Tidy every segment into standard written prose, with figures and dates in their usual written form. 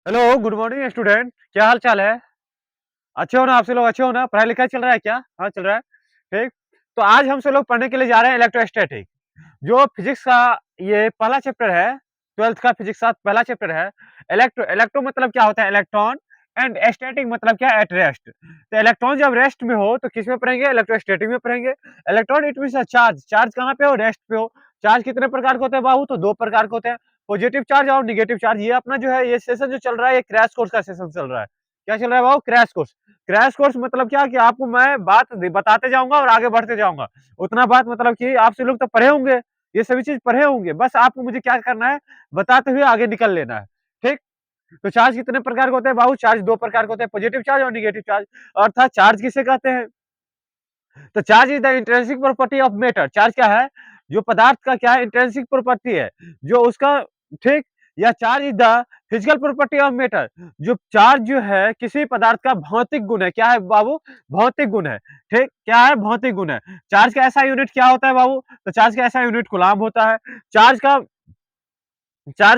Hello, good morning student. क्या हाल चाल है? अच्छे हो ना? आप सब लोग अच्छे हो ना? पढ़ाई लिखाई चल रहा है क्या? हाँ, चल रहा है। ठीक। तो आज हम सब लोग पढ़ने के लिए जा रहे हैं इलेक्ट्रोस्टैटिक। जो फिजिक्स का ये पहला चैप्टर है, 12th का फिजिक्स का पहला चैप्टर है। इलेक्ट्रो इलेक्ट्रो मतलब क्या होता है? इलेक्ट्रॉन। एंड स्टैटिक मतलब क्या? At rest. तो इलेक्ट्रॉन जब रेस्ट में हो तो किस में पढ़ेंगे? इलेक्ट्रोस्टैटिक में पढ़ेंगे। Electron it means charge. Charge कहाँ पे हो? रेस्ट पे हो। चार्ज कितने प्रकार के होते हैं बाबू? तो दो प्रकार के होते हैं। पॉजिटिव चार्ज और नेगेटिव चार्ज। ये अपना जो है ये सेशन जो चल रहा है, ये क्रैश कोर्स का सेशन चल रहा है। क्या चल रहा है बाबू? Crash course. क्रैश कोर्स मतलब क्या कि आपको मैं बात बताते जाऊंगा और आगे बढ़ते जाऊंगा। उतना बात मतलब कि आप सब लोग तो पढ़े होंगे, ये सभी चीज पढ़े होंगे, बस आपको मुझे क्या करना है? बताते हुए आगे निकल लेना है। ठीक। तो चार्ज कितने प्रकार के होते हैं बाबू? चार्ज दो प्रकार के होते हैं, पॉजिटिव चार्ज और नेगेटिव चार्ज। अर्थात चार्ज किसे कहते हैं? तो charge is the intrinsic property of matter. Charge क्या है? जो पदार्थ का क्या है? इंट्रिंसिक प्रॉपर्टी है, जो उसका। ठीक। या charge is the physical property of matter. जो चार्ज जो है किसी पदार्थ का भौतिक गुण है। क्या है बाबू? भौतिक गुण है। ठीक। क्या है? भौतिक गुण है। चार्ज का ऐसा यूनिट क्या होता है बाबू? तो चार्ज का ऐसा यूनिट कूलाम होता है। चार्ज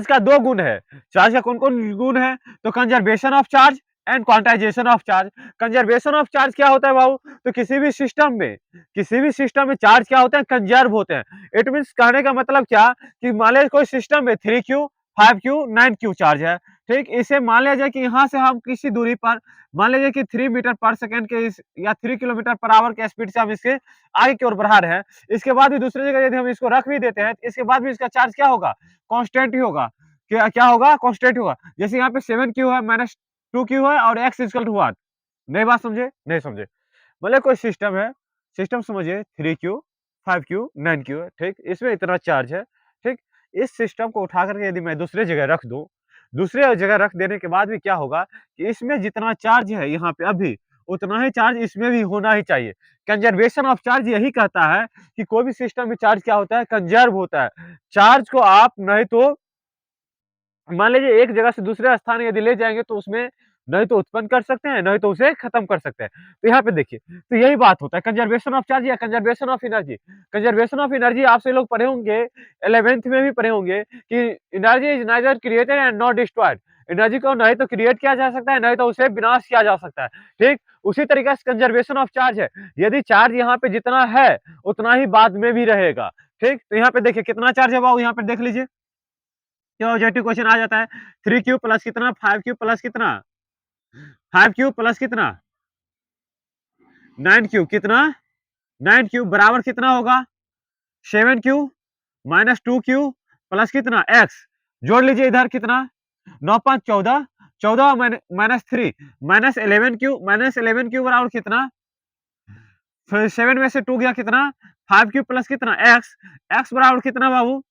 का दो गुण है। चार्ज का कौन कौन गुण है? तो conservation of charge and quantization of charge. Conservation of charge क्या होता है बाबू? तो किसी भी सिस्टम में चार्ज क्या होते हैं? कंजर्व होते हैं। इट मीन्स कहने का मतलब क्या कि मान लीजिए कोई सिस्टम में 3Q 5Q 9Q चार्ज है। ठीक। इसे मान लिया जाए कि यहाँ से हम किसी दूरी पर, मान लीजिए कि 3 मीटर पर सेकंड के या 3 किलोमीटर पर आवर के स्पीड से हम इसके आगे की ओर बढ़ा रहे हैं। इसके बाद भी दूसरी जगह यदि हम इसको रख भी देते हैं, इसके बाद भी इसका चार्ज क्या होगा? कांस्टेंट ही होगा। क्या क्या होगा? कांस्टेंट होगा। जैसे यहाँ पे 7Q है माइनस 2Q है और x इक्वल टू व्हाट? नई बात समझे? नहीं समझे? मतलब कोई सिस्टम है, सिस्टम समझिए 3Q 5Q 9Q है। ठीक। इसमें इतना चार्ज है। ठीक। इस सिस्टम को उठा करके यदि मैं दूसरी जगह रख दूं, दूसरी जगह रख देने के बाद भी क्या होगा कि इसमें जितना चार्ज है यहाँ पे अभी, उतना ही चार्ज इसमें भी होना ही चाहिए। कंजर्वेशन ऑफ चार्ज यही कहता है कि कोई भी सिस्टम में चार्ज क्या होता है? कंजर्व होता है। चार्ज को आप नहीं तो मान लीजिए एक जगह से दूसरे स्थान यदि ले जाएँगे तो उसमें नहीं तो उत्पन्न कर सकते हैं, नहीं तो उसे खत्म कर सकते हैं। तो यहाँ पे देखिए, तो यही बात होता है कंजर्वेशन ऑफ चार्ज या conservation of energy. Conservation of energy आप सभी लोग पढ़े होंगे, 11th में भी पढ़े होंगे कि energy is neither created and not destroyed. Energy को नहीं तो क्रिएट किया जा सकता है, नहीं तो उसे विनाश किया जा सकता है। ठीक। उसी तरीके से कंजर्वेशन ऑफ चार्ज है। यदि चार्ज यहाँ पे जितना है, उतना ही बाद में भी रहेगा। ठीक। तो यहाँ पे देखिए कितना चार्ज है बाबू, यहाँ पे देख लीजिए। क्या ऑब्जेक्टिव क्वेश्चन आ जाता है? 3Q प्लस कितना? 5Q प्लस कितना? 5Q प्लस कितना? 9Q कितना? 9Q बराबर कितना होगा? 7Q माइनस 2Q प्लस कितना? X। जोड़ लीजिए इधर कितना? 9 5 14, 14 माइनस 3 माइनस 11Q बराबर कितना? फिर 7 में से 2 गया कितना? 5Q प्लस कितना? X। X बराबर कितना बाबू?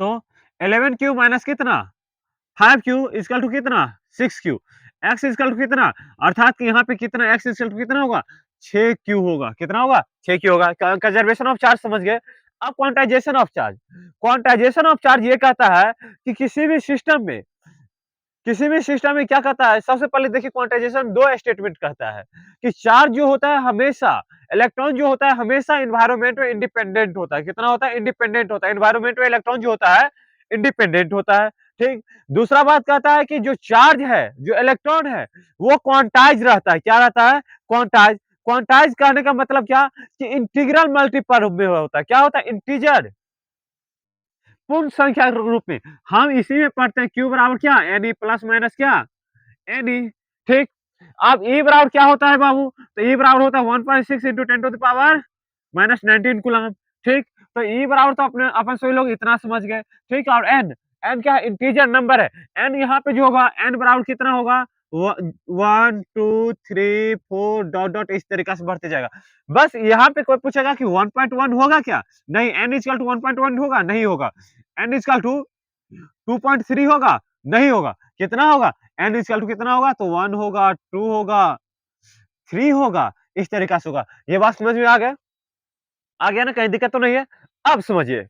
तो 11Q माइनस कितना? 5Q इक्वल टू कितना? 6Q। x इक्वल टू कितना? अर्थात कि यहाँ पे कितना x इक्वल टू कितना होगा? 6Q होगा। कितना होगा? 6Q होगा। कंजर्वेशन ऑफ चार्ज समझ गए। अब quantization of charge. Quantization of charge ये कहता है कि किसी भी सिस्टम में क्या कहता है? सबसे पहले देखिए क्वांटाइजेशन दो स्टेटमेंट कहता है कि चार्ज जो होता है हमेशा, इलेक्ट्रॉन जो होता है हमेशा एनवायरनमेंट में इंडिपेंडेंट होता है। कितना होता है? इंडिपेंडेंट होता है। एनवायरनमेंट में इलेक्ट्रॉन जो होता है इंडिपेंडेंट होता है। ठीक। दूसरा बात कहता है कि जो चार्ज है, जो इलेक्ट्रॉन है, वो क्वांटाइज रहता है। क्या रहता है? क्वांटाइज। क्वांटाइज कहने का मतलब क्या कि इंटीग्रल मल्टीपल में होता है। क्या होता है? इंटीजर पूर्ण संख्या के रूप में। हम इसी में पढ़ते हैं क्यू बराबर क्या? एन ई प्लस माइनस क्या? N E. ठीक। अब ई बराबर क्या होता है बाबू? तो ई बराबर होता है 1.6 into 10 to the power minus 19 coulomb. ठीक। तो ई बराबर तो अपने अपन सभी लोग इतना समझ गए। ठीक। और एन, एन क्या है? इंटीजर नंबर है। एन यहाँ पे जो होगा, एन बराबर कितना होगा? 1 2 3 4 डॉट डॉट इस तरीके से बढ़ते जाएगा। बस यहाँ पे कोई पूछेगा कि 1.1 होगा क्या? नहीं। एन इक्वल टू 1.1 होगा? नहीं होगा। एन इक्वल टू 2.3 होगा? नहीं होगा। कितना होगा? एन इक्वल टू कितना होगा? तो 1 होगा, 2 होगा, 3 होगा, इस तरीका से होगा। ये बात समझ में आ गया ना? कहीं दिक्कत तो नहीं है? अब समझिए,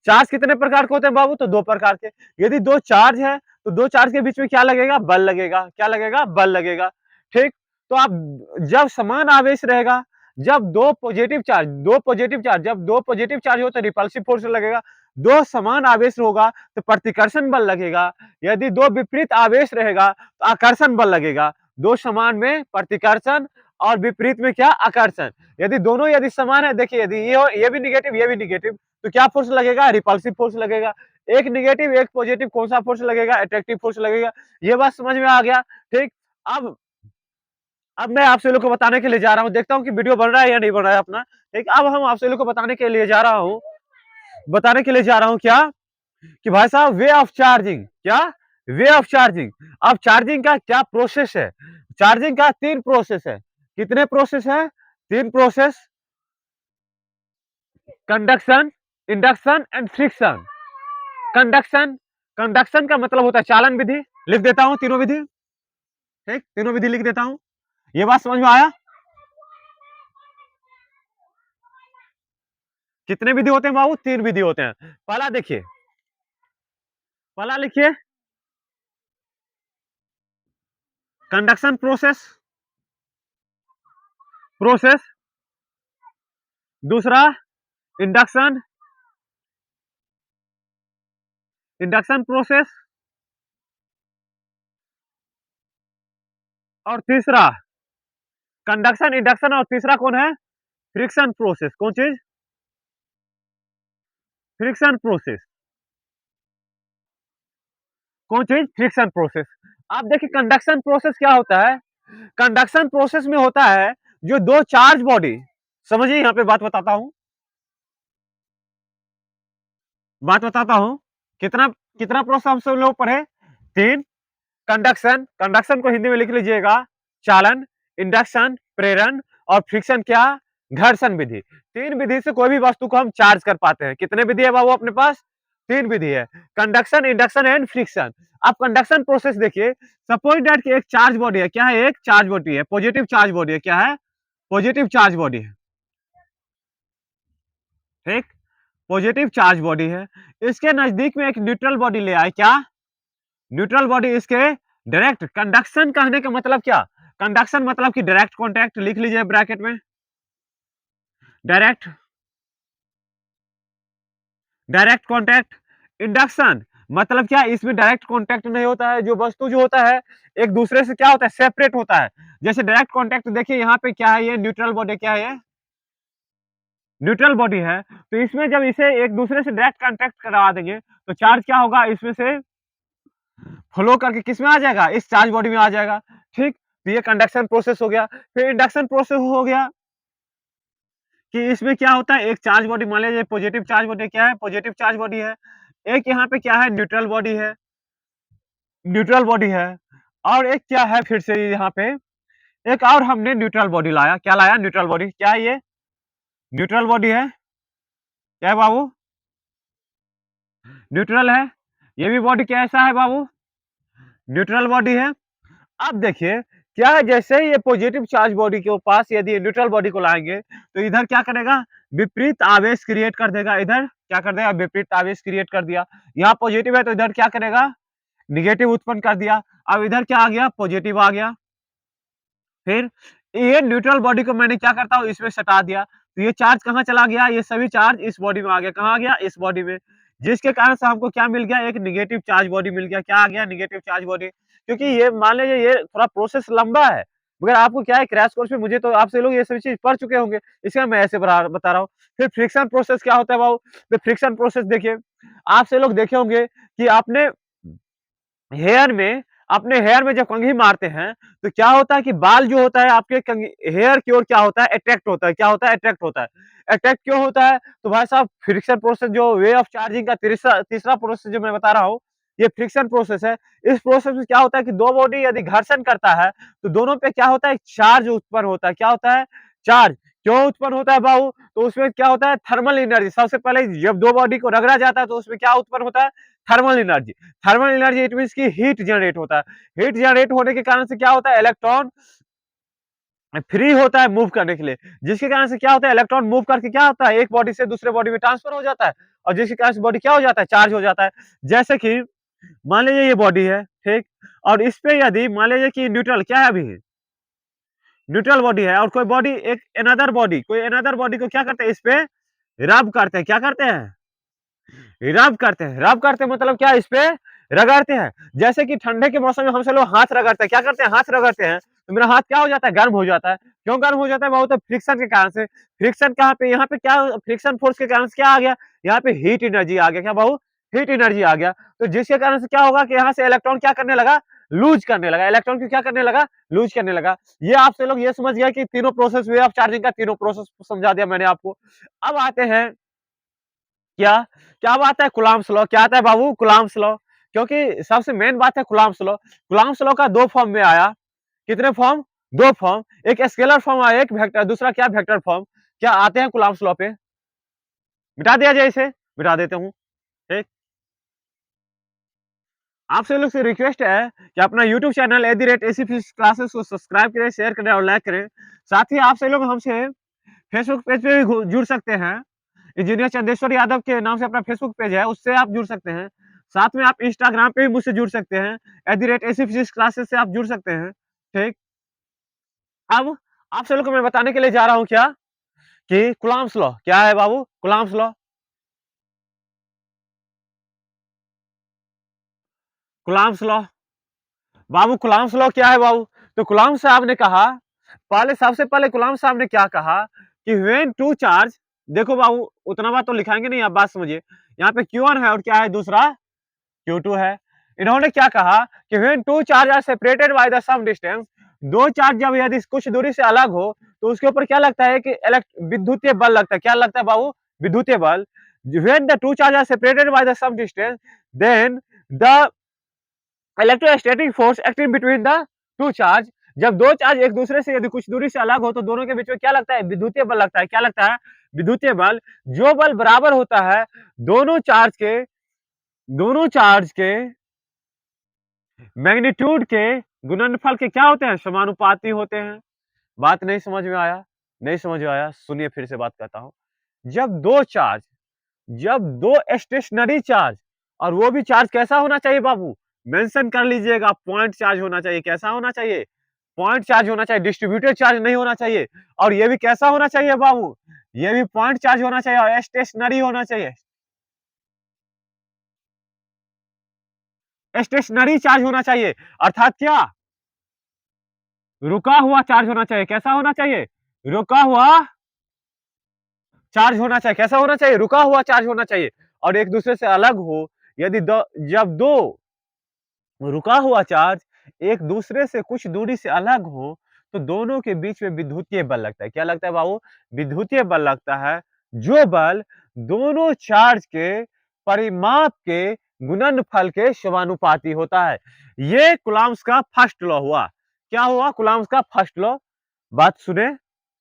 चार्ज कितने प्रकार के होते हैं बाबू? तो दो प्रकार के। यदि दो चार्ज है तो दो चार्ज के बीच में क्या लगेगा? बल लगेगा। क्या लगेगा? बल लगेगा। ठीक। तो आप जब समान आवेश रहेगा, जब दो पॉजिटिव चार्ज, जब दो पॉजिटिव चार्ज हो तो रिपल्सिव फोर्स लगेगा। दो समान आवेश होगा तो प्रतिकर्षण बल लगेगा, यदि दो विपरीत आवेश रहेगा तो आकर्षण बल लगेगा। दो समान में प्रतिकर्षण और विपरीत में क्या आकर्षण। यदि दोनों यदि समान है, देखिए यदि ये भी निगेटिव ये भी निगेटिव तो क्या फोर्स लगेगा, रिपल्सिव फोर्स लगेगा। एक निगेटिव एक पॉजिटिव कौन सा फोर्स लगेगा, अट्रैक्टिव फोर्स लगेगा। ये बात समझ में आ गया। ठीक, अब मैं आपसे लोग को बताने के लिए जा रहा हूँ, देखता हूँ कि वीडियो बन रहा है या नहीं बन रहा है अपना। ठीक, अब हम आपसे लोग को बताने के लिए जा रहा हूँ, क्या कि भाई साहब वे ऑफ चार्जिंग, क्या वे ऑफ चार्जिंग। अब चार्जिंग का क्या प्रोसेस है, चार्जिंग का तीन प्रोसेस है। कितने प्रोसेस है, तीन process, conduction, induction and friction. Conduction, conduction का मतलब होता है चालन विधि, लिख देता हूं तीनों विधि। ठीक, तीनों विधि लिख देता हूं, ये बात समझ में आया। कितने विधि होते हैं बाबू, तीन विधि होते हैं। पहला देखिए, पहला लिखिए कंडक्शन प्रोसेस, प्रोसेस। दूसरा इंडक्शन, इंडक्शन प्रोसेस। और तीसरा कंडक्शन, इंडक्शन और तीसरा कौन है, फ्रिक्शन प्रोसेस। कौन चीज, फ्रिक्शन प्रोसेस। कौन चीज, फ्रिक्शन प्रोसेस। आप देखिए कंडक्शन प्रोसेस क्या होता है, कंडक्शन प्रोसेस में होता है जो दो चार्ज बॉडी, समझिए यहां पे बात बताता हूं, बात बताता हूं। कितना कितना प्रोसेस हम सब लोग पढ़े, तीन। कंडक्शन, कंडक्शन को हिंदी में लिख लीजिएगा चालन, इंडक्शन प्रेरण और फ्रिक्शन क्या, घर्षण विधि। तीन विधि से कोई भी वस्तु को हम चार्ज कर पाते हैं। कितने विधि है बाबू अपने पास, तीन विधि है, कंडक्शन, इंडक्शन एंड फ्रिक्शन। आप कंडक्शन प्रोसेस देखिए, सपोज दैट कि एक चार्ज बॉडी है, क्या है, एक चार्ज बॉडी है, पॉजिटिव चार्ज बॉडी है, क्या है, पॉजिटिव चार्ज बॉडी है। ठीक, पॉजिटिव चार्ज बॉडी है, इसके नजदीक में एक न्यूट्रल बॉडी ले आए, क्या, न्यूट्रल बॉडी, इसके डायरेक्ट। कंडक्शन कहने का मतलब क्या, कंडक्शन मतलब कि डायरेक्ट कांटेक्ट, लिख लीजिए ब्रैकेट में, डायरेक्ट, डायरेक्ट कांटेक्ट। इंडक्शन मतलब क्या, इसमें डायरेक्ट कांटेक्ट नहीं होता है, जो वस्तु जो होता है एक दूसरे से क्या होता है, सेपरेट होता है। जैसे डायरेक्ट कांटेक्ट देखिए यहाँ पे क्या है, ये न्यूट्रल बॉडी, क्या है ये, न्यूट्रल बॉडी है। तो इसमें जब इसे एक दूसरे से डायरेक्ट कांटेक्ट करवा देंगे तो चार्ज क्या होगा, इसमें से फ्लो करके किस में आ जाएगा, इस चार्ज बॉडी में आ जाएगा। ठीक, तो ये कंडक्शन प्रोसेस हो गया। फिर इंडक्शन प्रोसेस हो गया कि इसमें क्या होता है, एक चार्ज बॉडी, मान लीजिए पॉजिटिव चार्ज बॉडी, क्या है, पॉजिटिव चार्ज बॉडी है। एक यहाँ पे क्या है, न्यूट्रल बॉडी है, न्यूट्रल बॉडी है। और एक क्या है, फिर से यहाँ पे एक और हमने न्यूट्रल बॉडी लाया, क्या लाया, न्यूट्रल बॉडी। क्या है ये, न्यूट्रल बॉडी है, क्या है बाबू, न्यूट्रल है। ये भी बॉडी कैसा है बाबू, न्यूट्रल बॉडी है। अब देखिए क्या है, जैसे ही ये पॉजिटिव चार्ज बॉडी के पास यदि न्यूट्रल बॉडी को लाएंगे तो इधर क्या करेगा, विपरीत आवेश क्रिएट कर देगा। इधर क्या कर देगा, विपरीत आवेश क्रिएट कर दिया। यहाँ पॉजिटिव है तो इधर क्या करेगा, निगेटिव उत्पन्न कर दिया। अब इधर क्या आ गया, पॉजिटिव आ गया। फिर ये न्यूट्रल बॉडी को मैंने क्या करता हूँ, इसमें सटा दिया, तो ये चार्ज कहाँ चला गया, ये सभी चार्ज इस बॉडी में आ गया। कहाँ आ गया, इस बॉडी में। जिसके कारण से हमको क्या मिल गया, एक निगेटिव चार्ज बॉडी मिल गया। क्या आ गया, निगेटिव चार्ज बॉडी। क्योंकि ये मान लीजिए ये थोड़ा प्रोसेस लंबा है, मगर आपको क्या है, क्रैश कोर्स में मुझे तो आपसे लोग ये सभी चीज पढ़ चुके होंगे, इसलिए मैं ऐसे बता रहा हूँ। फिर फ्रिक्शन प्रोसेस क्या होता है बाबू, तो फ्रिक्शन प्रोसेस देखिए, आपसे लोग देखे होंगे कि आपने हेयर में, अपने हेयर में जब कंघी मारते हैं तो क्या होता है कि बाल जो होता है आपके हेयर की ओर क्या होता है, अट्रैक्ट होता है। क्या होता है, अट्रैक्ट होता है। अट्रैक्ट क्यों होता है, तो भाई साहब फ्रिक्शन प्रोसेस, जो वे ऑफ चार्जिंग का तीसरा तीसरा प्रोसेस जो मैं बता रहा हूँ, ये फ्रिक्शन प्रोसेस है। इस प्रोसेस में क्या होता है कि दो बॉडी यदि घर्षण करता है तो दोनों पे क्या होता है, चार्ज उत्पन्न होता है। क्या होता है, चार्ज। क्यों उत्पन्न होता है बाबू, तो उसमें क्या होता है, थर्मल एनर्जी। सबसे पहले जब दो बॉडी को रगड़ा जाता है तो उसमें क्या उत्पन्न होता है, thermal energy. Thermal energy it means की हीट जनरेट होता है। हीट जनरेट होने के कारण से क्या होता है, इलेक्ट्रॉन फ्री होता है मूव करने के लिए, जिसके कारण से क्या होता है, इलेक्ट्रॉन मूव करके क्या होता है, एक बॉडी से दूसरे बॉडी में ट्रांसफर हो जाता है, और जिसके कारण से बॉडी क्या हो जाता है, चार्ज हो जाता है। जैसे कि मान लीजिए ये बॉडी है, ठीक, और इस पे यदि मान लीजिए कि न्यूट्रल क्या है, अभी न्यूट्रल बॉडी है, और कोई बॉडी, एक अनदर बॉडी, कोई अनदर बॉडी को क्या करते हैं, इस पे रब करते हैं। क्या करते हैं, रब करते हैं मतलब क्या, इस पे रगड़ते हैं। जैसे कि ठंडे के मौसम में हमसे लोग हाथ रगड़ते हैं, क्या करते हैं, हाथ रगड़ते हैं, तो मेरा हाथ क्या हो जाता है, गर्म हो जाता है। क्यों गर्म हो जाता है बाबू, तो फ्रिक्शन के कारण से। फ्रिक्शन कहाँ पे, यहाँ पे क्या, फ्रिक्शन फोर्स के कारण से क्या आ गया, यहाँ पे हीट एनर्जी आ गया, क्या बाबू, हीट एनर्जी आ गया। तो जिसके कारण से क्या होगा कि यहाँ से इलेक्ट्रॉन क्या करने लगा, लूज करने लगा, इलेक्ट्रॉन को क्या करने लगा, लूज करने लगा। ये आपसे लोग ये समझ गया कि तीनों प्रोसेस वे ऑफ चार्जिंग का तीनों प्रोसेस समझा दिया मैंने आपको। अब आते हैं क्या, क्या बात है, कूलम्ब्स लॉ। क्या आता है बाबू, कूलम्ब्स लॉ। क्योंकि सबसे मेन बात है कूलम्ब्स लॉ। कूलम्ब्स लॉ का दो फॉर्म में आया, कितने फॉर्म, दो फॉर्म, एक स्केलर फॉर्म आया, एक वेक्टर, दूसरा क्या, वेक्टर फॉर्म। क्या आते हैं कूलम्ब्स लॉ पे, मिटा दिया जाए इसे, मिटा देता हूं। ठीक, आपसे लोग से रिक्वेस्ट है कि अपना YouTube channel @AC physics classes को सब्सक्राइब करें, शेयर करें और लाइक करें। साथ ही आपसे लोग हमसे फेसबुक पेज पे भी जुड़ सकते हैं। इंजीनियर चंदेश्वर यादव के नाम से अपना फेसबुक पेज है, उससे आप जुड़ सकते हैं। साथ में आप इंस्टाग्राम पे भी मुझसे जुड़ सकते हैं, @AC फिजिक्स क्लासेस से आप जुड़ सकते हैं। ठीक, अब आप लोग को मैं बताने के लिए जा रहा हूँ क्या, कि कूलम्ब्स लॉ क्या है बाबू, कूलम्ब्स लॉ। कूलम्ब्स लॉ, बाबू कूलम्ब्स लॉ क्या है बाबू, तो कूलम्ब साहब ने कहा, पहले सबसे पहले कूलम्ब साहब ने क्या कहा कि व्हेन टू चार्ज, देखो बाबू उतना बात तो लिखाएंगे नहीं, आप बात समझिए। यहाँ पे Q1 है और क्या है दूसरा, Q2 है। इन्होंने क्या कहा कि when two charge are separated by the some distance, दो चार्ज जब यदि कुछ दूरी से अलग हो तो उसके ऊपर क्या लगता है कि विद्युतीय बल लगता है। क्या लगता है बाबू, विद्युतीय बल। When the two charge are separated by the some distance, then the electrostatic force acting between the two charge, जब दो चार्ज एक दूसरे से यदि कुछ दूरी से अलग हो तो दोनों के बीच में क्या लगता है, विद्युतीय बल लगता है। क्या लगता है, विद्युतीय बल। जो बल बराबर होता है दोनों चार्ज के, दोनों चार्ज के मैग्नीट्यूड के गुणनफल के क्या होते हैं, समानुपाती होते हैं। बात नहीं समझ में आया, नहीं समझ में आया, सुनिए फिर से बात करता हूं। जब दो चार्ज, जब दो स्टेशनरी चार्ज, और वो भी चार्ज कैसा होना चाहिए बाबू, मेंशन कर लीजिएगा, पॉइंट चार्ज होना चाहिए। कैसा होना चाहिए, पॉइंट चार्ज होना चाहिए, डिस्ट्रीब्यूटेड चार्ज नहीं होना चाहिए। और ये भी कैसा होना चाहिए बाबू, ये भी पॉइंट चार्ज होना चाहिए और स्टेशनरी होना चाहिए, स्टेशनरी चार्ज होना चाहिए। अर्थात क्या, रुका हुआ चार्ज होना चाहिए। कैसा होना चाहिए, रुका हुआ चार्ज होना चाहिए। कैसा होना चाहिए, रुका हुआ चार्ज होना चाहिए। और एक दूसरे से अलग हो, यदि जब दो रुका हुआ चार्ज एक दूसरे से कुछ दूरी से अलग हो तो दोनों के बीच में विद्युतीय बल लगता है। क्या लगता है बाबू, विद्युतीय बल लगता है। जो बल दोनों चार्ज के परिमाप के गुणनफल के समानुपाती होता है। ये कूलम्ब्स का फर्स्ट लॉ हुआ। क्या हुआ, कूलम्ब्स का फर्स्ट लॉ। बात सुने,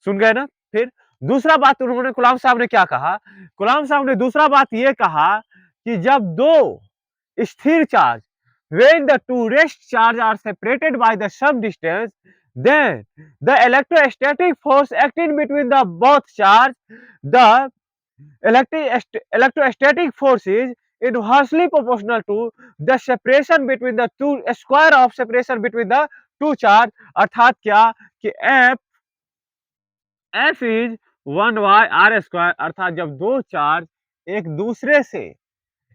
सुन गए ना। फिर दूसरा बात उन्होंने, कूलम्ब साहब ने क्या कहा, कूलम्ब साहब ने दूसरा बात ये कहा कि जब दो स्थिर charge, when the two rest charge are separated by the some distance, then the electrostatic force acting between the both charge, the electrostatic force is inversely proportional to the separation between the two, square of separation between the two charge। अर्थात क्या कि F is 1/r²। अर्थात जब दो charge एक दूसरे से,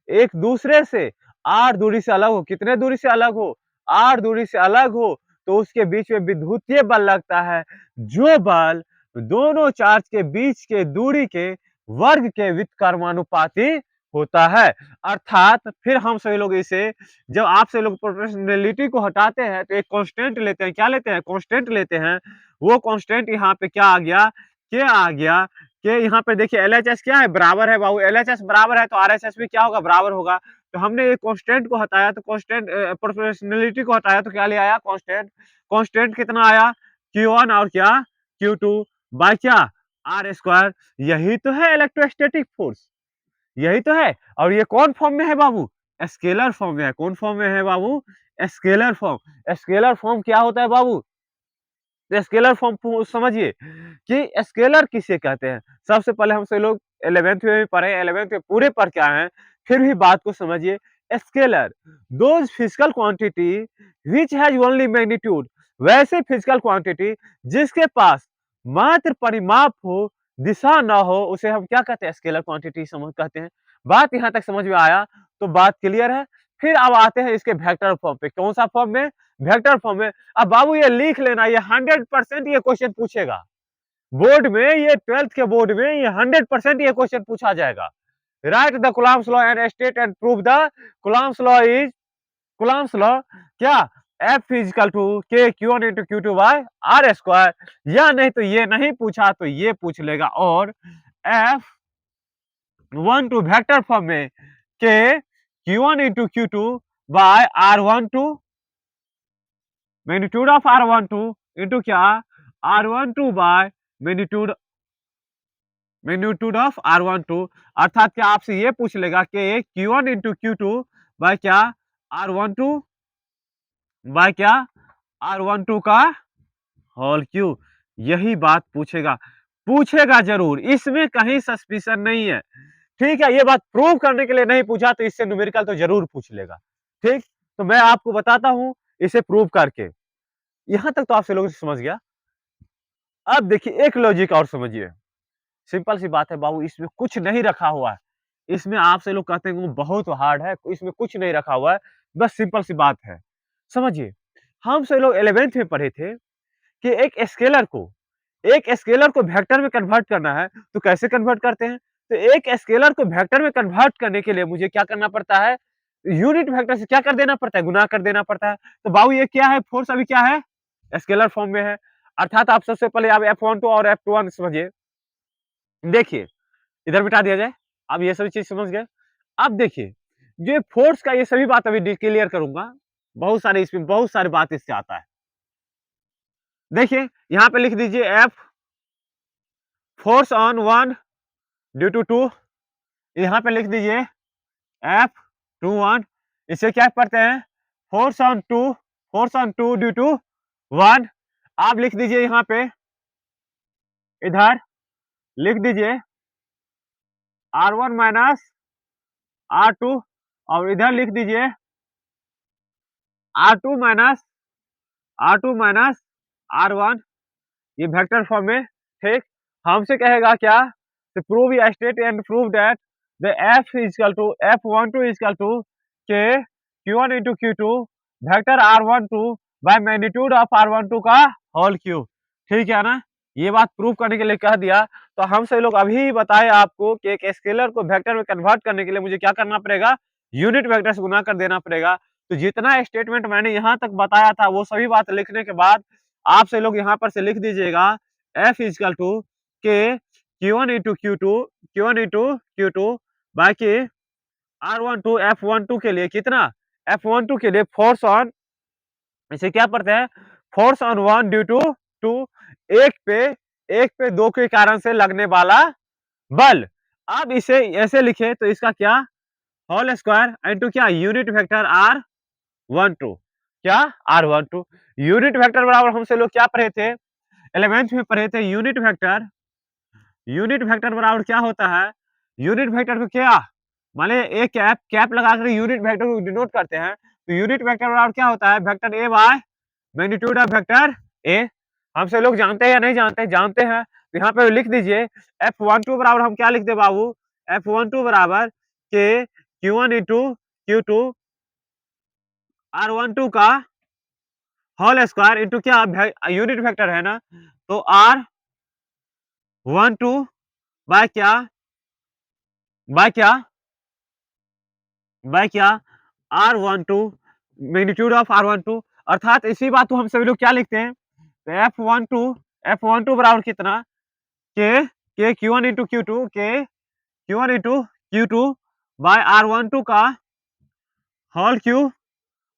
एक दूसरे से आर दूरी से अलग हो, कितने दूरी से अलग हो, आर दूरी से अलग हो, तो उसके बीच में विद्युतीय बल लगता है। जो बल दोनों चार्ज के बीच के दूरी के वर्ग के व्युत्क्रमानुपाती होता है। अर्थात फिर हम सभी लोग इसे, जब आप सभी लोग प्रोपोर्शनलिटी को हटाते हैं तो एक कांस्टेंट लेते हैं। क्या लेते हैं, कांस्टेंट लेते हैं। वो कांस्टेंट यहाँ पे क्या आ गया, के आ गया, कि यहाँ पे देखिए LHS क्या है, बराबर है बाबू। LHS बराबर है तो RHS भी क्या होगा, बराबर होगा। तो हमने ये कांस्टेंट को हटाया तो कांस्टेंट, प्रोपोर्शनलिटी को हटाया तो क्या ले आया, कांस्टेंट। कांस्टेंट कितना आया, Q1 और क्या, Q2 बाय क्या, R²। यही तो है इलेक्ट्रोस्टैटिक फोर्स, यही तो है। और ये कौन फॉर्म में है बाबू, स्केलर फॉर्म में है। कौन फॉर्म में है बाबू, स्केलर फॉर्म। स्केलर फॉर्म क्या होता है बाबू, तो स्केलर फॉर्म समझिए कि स्केलर किसे कहते हैं। सबसे पहले हमसे लोग 11th में भी पढ़े, 11th में पूरे पढ़ के आए हैं, फिर भी बात को समझिए। Scalar, those physical quantity which has only magnitude, वैसे फिजिकल क्वांटिटी जिसके पास मात्र परिमाप हो, दिशा ना हो, उसे हम क्या कहते हैं, स्केलर क्वांटिटी समझ कहते हैं। बात यहाँ तक समझ में आया तो बात क्लियर है। फिर अब आते हैं इसके वेक्टर फॉर्म पे। कौन सा फॉर्म में? वेक्टर फॉर्म में। अब बाबू ये लिख लेना, ये 100% ये क्वेश्चन पूछेगा बोर्ड में, ये 12th के बोर्ड में ये 100% ये क्वेश्चन पूछा जाएगा। Right the Coulomb's law and state and prove the Coulomb's law is, Coulomb's law क्या, F equal to K Q1 into Q2 bye are square, या नहीं तो ये नहीं पूछा तो ये पूछ लेगा। और F12 वेक्टर फॉर्म में K Q1 into Q2 by R12 magnitude of R12 into क्या, R12 by magnitude magnitude of R12, अर्थात क्या आपसे ये पूछ लेगा कि Q1 इंटू Q2 बाय क्या, R12 बाय क्या, R12 का होल क्यू। यही बात पूछेगा, पूछेगा जरूर, इसमें कहीं सस्पिशन नहीं है। ठीक है, ये बात प्रूव करने के लिए नहीं पूछा तो इससे न्यूमेरिकल तो जरूर पूछ लेगा। ठीक, तो मैं आपको बताता हूं इसे प्रूव करके। यहां तक तो आप लोगों से समझ गया। अब देखिए एक लॉजिक और समझिए। सिंपल सी बात है बाबू, इसमें कुछ नहीं रखा हुआ है। इसमें आपसे लोग कहते हैं वो बहुत हार्ड है, इसमें कुछ नहीं रखा हुआ है, बस सिंपल सी बात है। समझिए, हम से लोग 11th में पढ़े थे कि एक स्केलर को वेक्टर में कन्वर्ट करना है तो कैसे कन्वर्ट करते हैं? तो एक स्केलर को वेक्टर में कन्वर्ट करने के लिए मुझे क्या करना पड़ता है? यूनिट वेक्टर से क्या कर देना पड़ता है? गुना कर देना पड़ता है। तो बाबू ये क्या है? फोर्स अभी क्या है? स्केलर फॉर्म में है। अर्थात आप सबसे पहले आप F12 और F21 समझिए। देखिए, इधर मिटा दिया जाए। आप ये सभी चीज समझ गए। अब देखिए, जो फोर्स का ये सभी बात अभी क्लियर करूंगा। बहुत सारे इसमें बहुत सारी बात इससे आता है। देखिए, यहाँ पे लिख दीजिए F force on 1 due to 2, यहाँ पे लिख दीजिए F21, इसे क्या पढ़ते हैं? Force on 2 due to 1। आप लिख दीजिए यहाँ पे, इधर लिख दीजिए R1 माइनस R2, और इधर लिख दीजिए R2 माइनस R1, ये वेक्टर फॉर्म में। ठीक, हमसे कहेगा क्या? तो प्रूव या state and prove that the F equal to F12 equal to K Q1 into Q2 vector R12 by magnitude of R12 का होल क्यूब। ठीक है ना, ये बात प्रूव करने के लिए कह दिया। तो हम सभी लोग अभी बताए आपको कि एक स्केलर को वेक्टर में कन्वर्ट करने के लिए मुझे क्या करना पड़ेगा? यूनिट वेक्टर से गुना कर देना पड़ेगा। तो जितना स्टेटमेंट मैंने यहाँ तक बताया था वो सभी बात लिखने के बाद आप से लोग यहाँ पर से लिख दीजिएगा F equal to K Q1 into Q2 बाकी R12 F12 के लिए कितना? F12 के लिए फोर्स ऑन, इसे क्या पढ़ते हैं? फोर्स ऑन 1 ड्यू टू 2, एक पे 2 के कारण से लगने वाला बल। अब इसे ऐसे लिखे तो इसका क्या? होल स्क्वायर इंटू क्या? यूनिट वेक्टर R12, क्या? R12। यूनिट वेक्टर बराबर हमसे लोग क्या पढ़े थे? 11th में पढ़े थे यूनिट वेक्टर बराबर क्या होता है? यूनिट वेक्टर को क्या, मान लीजिए एक कैप लगाकर यूनिट वेक्टर को डिनोट करते हैं। तो यूनिट वेक्टर बराबर क्या होता है? Vector A bye magnitude of vector A. हमसे लोग जानते हैं या नहीं जानते? जानते हैं। तो यहाँ पे लिख दीजिए F12 बराबर हम क्या लिख दे बाबू? F12 बराबर के Q1 इंटू Q2 R12 का होल स्क्वायर इंटू क्या, यूनिट वेक्टर है ना, तो R12 बाय क्या, बाय क्या, बाय क्या, R12 मैग्नीट्यूड ऑफ R12। अर्थात इसी बात को हम सभी लोग क्या लिखते हैं? तो F12 बराबर कितना? के Q1 इंटू Q2 के Q1 into Q2 by R12 का होल क्यूब,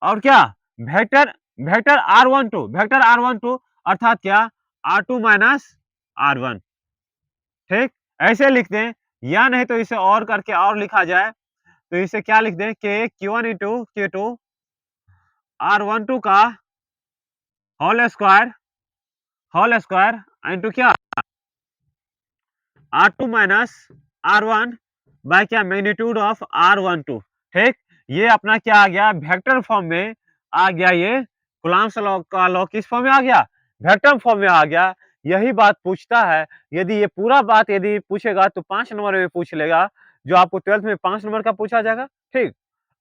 और क्या, वेक्टर वेक्टर R12 अर्थात क्या, R2 माइनस R1। ठीक, ऐसे लिखते हैं, या नहीं तो इसे और करके और लिखा जाए तो इसे क्या लिख दें? के Q1 इंटू Q2 R12 का होल स्क्वायर इंटू क्या, R2 माइनस R1 बाय क्या, मैग्नीट्यूड ऑफ R12। ठीक, ये अपना क्या आ गया? वेक्टर फॉर्म में आ गया। ये कूलम्ब्स लॉ का लॉ किस फॉर्म में आ गया? वेक्टर फॉर्म में आ गया। यही बात पूछता है। यदि ये पूरा बात यदि पूछेगा तो 5 नंबर में पूछ लेगा। जो आपको 12th में 5 नंबर का पूछा जाएगा, ठीक?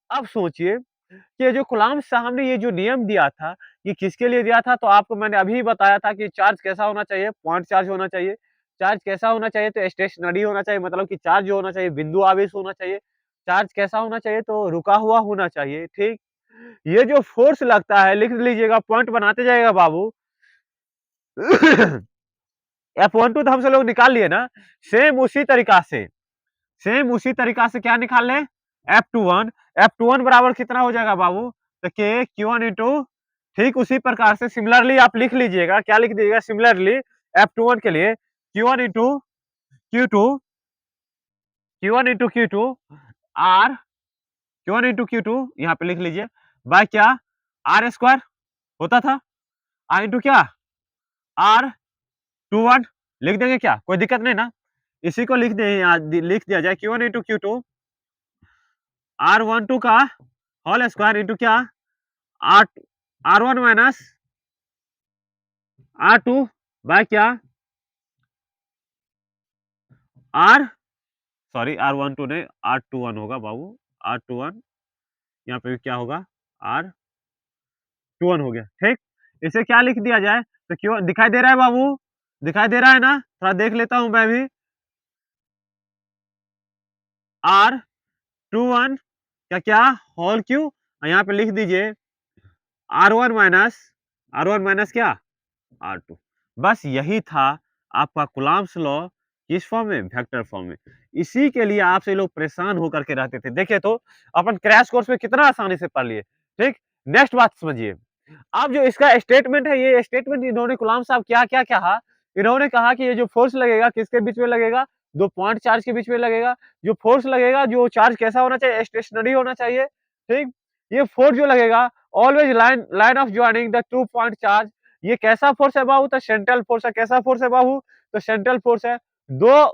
अब सोचिए कि ये जो कलाम साहब ने ये जो नियम दिया था, ये किसके लिए दिया था? तो आपको मैंने अभी बताया था कि चार्ज कैसा होना चाहिए? पॉइंट चार्ज होना चाहिए। चार्ज कैसा होना चाहिए? तो स्टेशनरी होना चाहिए, मतलब कि चार्ज जो होना चाहिए, बिंदु आवेश होना चाहिए। चार्ज कैसा होना चाहिए? तो रुका हुआ होना चाहिए, ठीक? ये जो फ़ोर्स लगता है, लिख लीजिएगा, पॉइंट बनाते जाइएगा बाबू। F12 तो हम सब लोग निकाल लिए ना, सेम उसी तरीका से क्या निकाल लें? F21, F21 बराबर कितना हो जाएगा बाबू? तो K Q1 इंटू, ठीक उसी प्रकार से सिमिलरली आप लिख लीजिएगा, क्या लिख दीजिएगा? सिमिलरली F21 के लिए Q1 into Q2, Q1 into Q2 R, Q1 into Q2 यहाँ पे लिख लीजिए, बाय क्या? R स्क्वायर होता था, R इंटू क्या? R21 लिख देंगे क्या? कोई दिक्कत नहीं ना? इसी को लिख दें, यहाँ लिख दिया जाए Q1 इंटू Q2 R12 का होल स्क्वायर इंटू क्या? R R1 माइनस R2 बाय क्या? R, सॉरी R12 नहीं, R21 होगा बाबू, R21 यहाँ पे क्या होगा? R21 हो गया, ठीक? इसे क्या लिख दिया जाए? तो क्यों दिखाई दे रहा है बाबू? दिखाई दे रहा है ना? थोड़ा देख लेता हूँ मैं भी। R21 का क्या? होल क्यू, यहाँ पे लिख दीजिए R1 माइनस, R1 माइनस क्या? R2। बस यही था आपका कूलम्ब्स लॉ, किस फॉर्म में? वेक्टर फॉर्म में। इसी के लिए आपसे लोग परेशान होकर के रहते थे। देखिए तो अपन क्रैश कोर्स में कितना आसानी से पढ़ लिए, ठीक? नेक्स्ट बात समझिए। अब जो इसका स्टेटमेंट है, ये स्टेटमेंट इन्होंने कूलम्ब साहब क्या-क्या कहा? इन्होंने कहा कि ये जो फोर्स लगेगा किसके बीच में लगेगा? 2 पॉइंट चार्ज के बीच में लगेगा। जो फोर्स लगेगा, जो चार्ज कैसा होना चाहिए? स्टेशनरी होना चाहिए, ठीक? ये फोर्स जो लगेगा, always line line of joining the 2 point charge, ये कैसा फोर्स है बाबू? तो सेंट्रल फोर्स है। कैसा फोर्स है बाबू? तो सेंट्रल फोर्स है। 2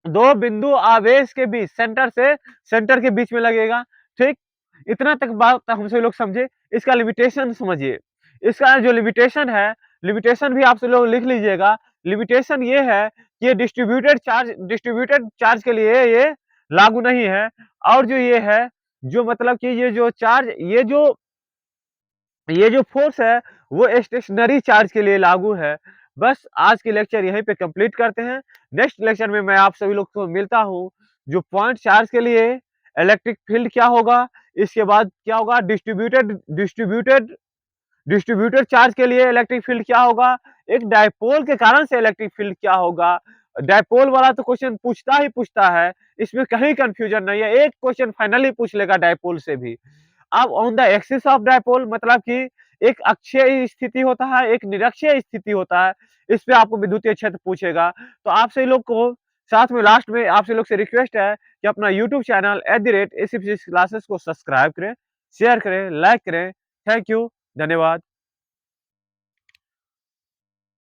2 बिंदु आवेश के बीच, सेंटर से सेंटर के बीच में लगेगा, ठीक? इतना तक बात हम सभी लोग समझे। इसका लिमिटेशन समझिए। इसका जो लिमिटेशन है, लिमिटेशन भी आप सब लोग लिख लीजिएगा। लिमिटेशन ये है कि ये डिस्ट्रीब्यूटेड चार्ज के लिए ये लागू नहीं है, और जो ये है, जो मतलब कि ये जो चार्ज, ये जो फ़ोर्स है, वो स्टेशनरी चार्ज के लिए लागू है। बस आज के लेक्चर यहीं पे कंप्लीट करते हैं। नेक्स्ट लेक्चर में मैं आप सभी लोग को मिलता हूँ। जो पॉइंट चार्ज के लिए इलेक्ट्रिक फील्ड क्या होगा, इसके बाद क्या होगा, डिस्ट्रीब्यूटेड चार्ज के लिए इलेक्ट्रिक फील्ड क्या होगा, एक डायपोल के कारण से इलेक्ट्रिक फील्ड क्या होगा। डायपोल वाला तो क्वेश्चन पूछता ही पूछता है, इसमें कहीं कन्फ्यूजन नहीं है। एक क्वेश्चन फाइनली पूछ लेगा डायपोल से भी। अब on the axis of dipole मतलब कि एक अक्षीय स्थिति होता है, एक निरक्षीय स्थिति होता है। इस पे आपको विद्युतीय क्षेत्र पूछेगा। तो आपसे लोग को साथ में लास्ट में आपसे लोग से रिक्वेस्ट है कि अपना यूट्यूब चैनल @acfizycs क्लासेस को सब्सक्राइब करें, शेयर करें, लाइक करें। थैंक यू, धन्यवाद।